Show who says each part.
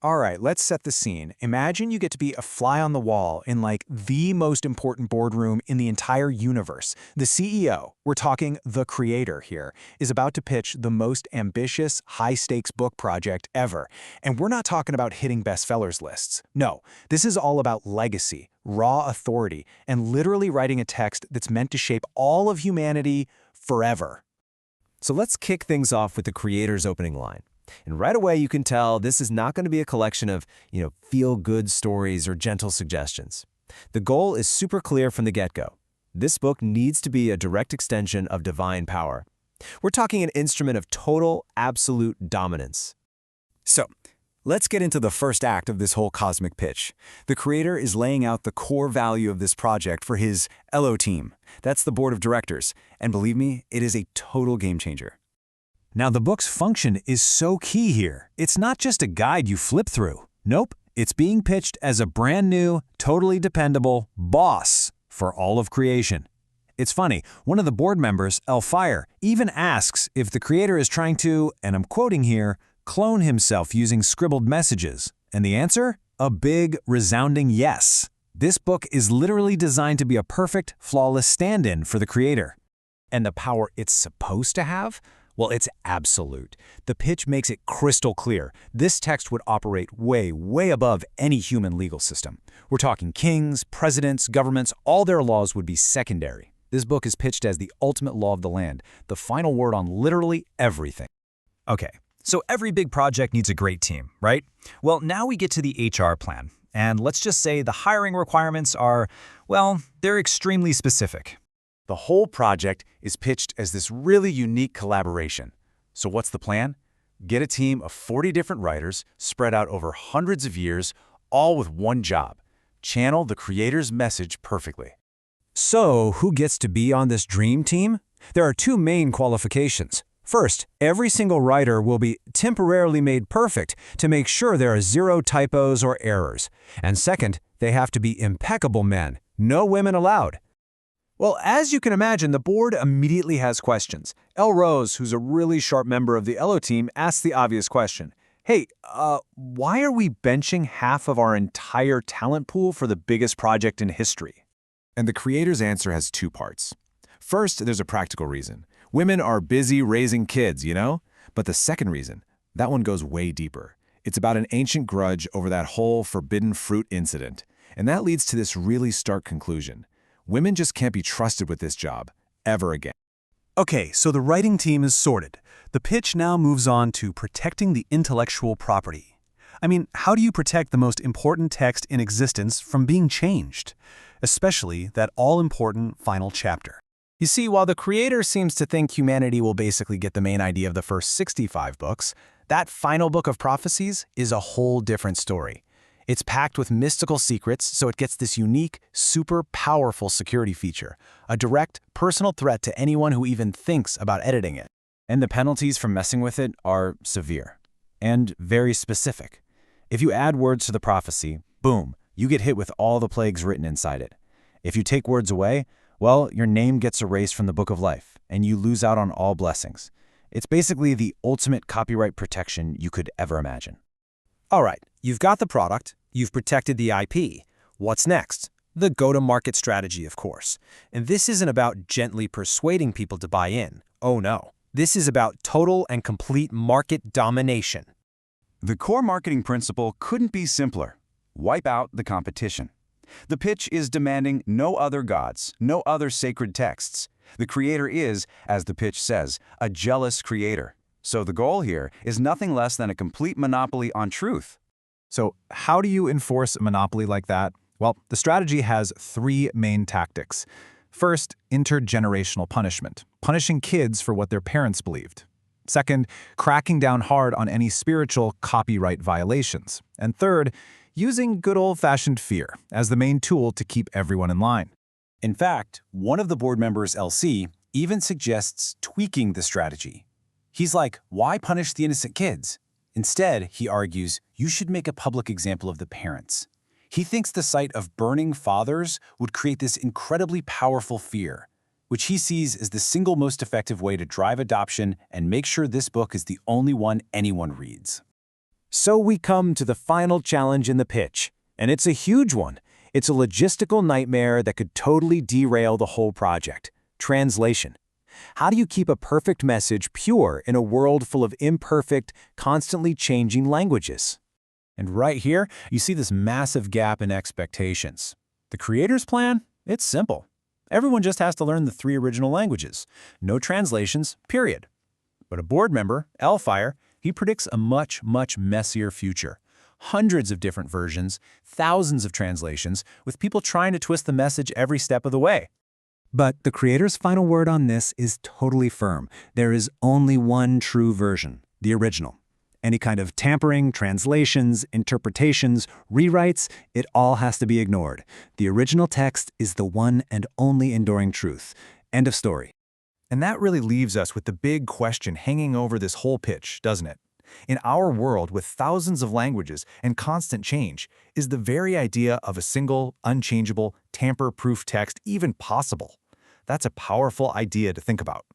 Speaker 1: All right, let's set the scene. Imagine you get to be a fly on the wall in like the most important boardroom in the entire universe. The CEO, we're talking the creator here, is about to pitch the most ambitious, high-stakes book project ever. And we're not talking about hitting bestsellers lists. No, this is all about legacy, raw authority, and literally writing a text that's meant to shape all of humanity forever.
Speaker 2: So let's kick things off with the creator's opening line. And right away you can tell this is not going to be a collection of, feel-good stories or gentle suggestions. The goal is super clear from the get-go. This book needs to be a direct extension of divine power. We're talking an instrument of total, absolute dominance.
Speaker 1: So, let's get into the first act of this whole cosmic pitch. The creator is laying out the core value of this project for his LO team. That's the board of directors. And believe me, it is a total game changer. Now, the book's function is so key here. It's not just a guide you flip through. Nope, it's being pitched as a brand new, totally dependable boss for all of creation. It's funny, one of the board members, Fire, even asks if the creator is trying to, and I'm quoting here, clone himself using scribbled messages. And the answer? A big, resounding yes. This book is literally designed to be a perfect, flawless stand-in for the creator. And the power it's supposed to have? Well, it's absolute. The pitch makes it crystal clear. This text would operate way, way above any human legal system. We're talking kings, presidents, governments, all their laws would be secondary. This book is pitched as the ultimate law of the land, the final word on literally everything.
Speaker 3: Okay, so every big project needs a great team, right? Well, now we get to the HR plan. And let's just say the hiring requirements are, well, they're extremely specific.
Speaker 1: The whole project is pitched as this really unique collaboration. So what's the plan? Get a team of 40 different writers spread out over hundreds of years, all with one job: channel the creator's message perfectly.
Speaker 2: So, who gets to be on this dream team? There are two main qualifications. First, every single writer will be temporarily made perfect to make sure there are zero typos or errors. And second, they have to be impeccable men. No women allowed.
Speaker 1: Well, as you can imagine, the board immediately has questions. L. Rose, who's a really sharp member of the LO team, asks the obvious question. Hey, why are we benching half of our entire talent pool for the biggest project in history? And the creator's answer has two parts. First, there's a practical reason. Women are busy raising kids, But the second reason, that one goes way deeper. It's about an ancient grudge over that whole forbidden fruit incident. And that leads to this really stark conclusion. Women just can't be trusted with this job, ever again.
Speaker 4: Okay, so the writing team is sorted. The pitch now moves on to protecting the intellectual property. I mean, how do you protect the most important text in existence from being changed? Especially that all-important final chapter.
Speaker 1: You see, while the creator seems to think humanity will basically get the main idea of the first 65 books, that final book of prophecies is a whole different story. It's packed with mystical secrets, so it gets this unique, super powerful security feature, a direct, personal threat to anyone who even thinks about editing it. And the penalties for messing with it are severe and very specific. If you add words to the prophecy, boom, you get hit with all the plagues written inside it. If you take words away, well, your name gets erased from the book of life, and you lose out on all blessings. It's basically the ultimate copyright protection you could ever imagine.
Speaker 2: All right, you've got the product, you've protected the IP. What's next? The go-to-market strategy, of course. And this isn't about gently persuading people to buy in. Oh no. This is about total and complete market domination.
Speaker 5: The core marketing principle couldn't be simpler. Wipe out the competition. The pitch is demanding no other gods, no other sacred texts. The creator is, as the pitch says, a jealous creator. So the goal here is nothing less than a complete monopoly on truth.
Speaker 4: So how do you enforce a monopoly like that? Well, the strategy has three main tactics. First, intergenerational punishment, punishing kids for what their parents believed. Second, cracking down hard on any spiritual copyright violations. And third, using good old-fashioned fear as the main tool to keep everyone in line.
Speaker 1: In fact, one of the board members, LC, even suggests tweaking the strategy. He's like, why punish the innocent kids? Instead, he argues, you should make a public example of the parents. He thinks the sight of burning fathers would create this incredibly powerful fear, which he sees as the single most effective way to drive adoption and make sure this book is the only one anyone reads.
Speaker 2: So we come to the final challenge in the pitch, and it's a huge one. It's a logistical nightmare that could totally derail the whole project. Translation. How do you keep a perfect message pure in a world full of imperfect, constantly changing languages?
Speaker 4: And right here, you see this massive gap in expectations. The creator's plan? It's simple. Everyone just has to learn the 3 original languages. No translations, period. But a board member, Elfire, he predicts a much, much messier future. Hundreds of different versions, thousands of translations, with people trying to twist the message every step of the way.
Speaker 1: But the creator's final word on this is totally firm. There is only one true version, the original. Any kind of tampering, translations, interpretations, rewrites, it all has to be ignored. The original text is the one and only enduring truth. End of story.
Speaker 5: And that really leaves us with the big question hanging over this whole pitch, doesn't it? In our world with thousands of languages and constant change, is the very idea of a single, unchangeable, tamper-proof text even possible? That's a powerful idea to think about.